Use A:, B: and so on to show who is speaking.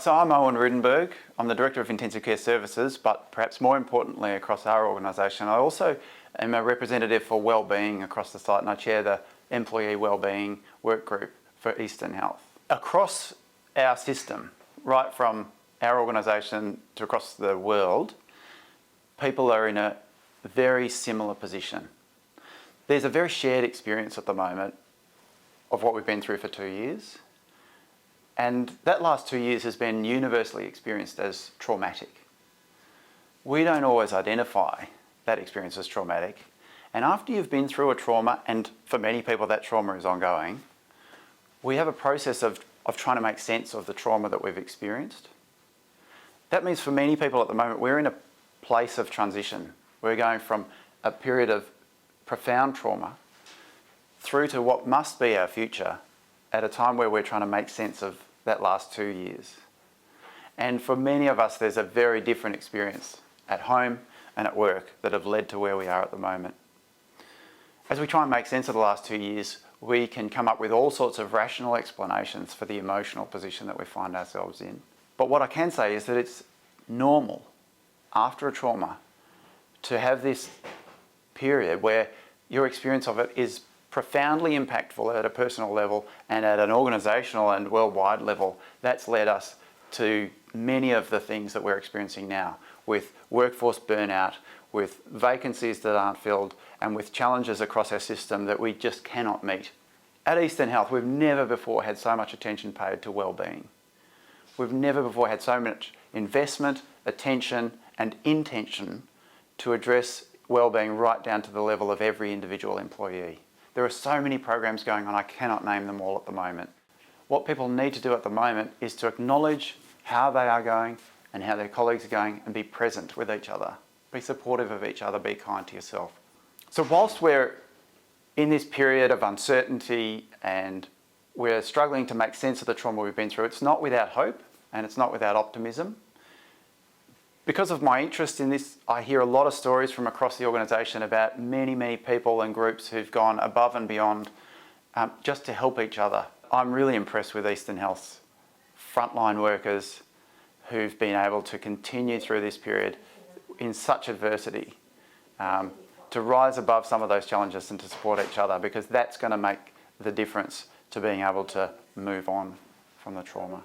A: So I'm Owen Roodenburg. I'm the Director of Intensive Care Services, but perhaps more importantly across our organisation, I also am a representative for Wellbeing across the site, and I chair the Employee Wellbeing Work Group for Eastern Health. Across our system, right from our organisation to across the world, people are in a very similar position. There's a very shared experience at the moment of what we've been through for 2 years. And that last 2 years has been universally experienced as traumatic. We don't always identify that experience as traumatic. And after you've been through a trauma, and for many people that trauma is ongoing, we have a process of trying to make sense of the trauma that we've experienced. That means for many people at the moment, we're in a place of transition. We're going from a period of profound trauma through to what must be our future at a time where we're trying to make sense of that last 2 years. And for many of us, there's a very different experience at home and at work that have led to where we are at the moment. As we try and make sense of the last 2 years, we can come up with all sorts of rational explanations for the emotional position that we find ourselves in. But what I can say is that it's normal after a trauma to have this period where your experience of it is profoundly impactful at a personal level and at an organisational and worldwide level. That's led us to many of the things that we're experiencing now, with workforce burnout, with vacancies that aren't filled, and with challenges across our system that we just cannot meet. At Eastern Health, we've never before had so much attention paid to wellbeing. We've never before had so much investment, attention and intention to address wellbeing right down to the level of every individual employee. There are so many programs going on, I cannot name them all at the moment. What people need to do at the moment is to acknowledge how they are going and how their colleagues are going, and be present with each other. Be supportive of each other, be kind to yourself. So whilst we're in this period of uncertainty and we're struggling to make sense of the trauma we've been through, it's not without hope and it's not without optimism. Because of my interest in this, I hear a lot of stories from across the organisation about many people and groups who've gone above and beyond just to help each other. I'm really impressed with Eastern Health's frontline workers who've been able to continue through this period in such adversity, to rise above some of those challenges and to support each other, because that's going to make the difference to being able to move on from the trauma.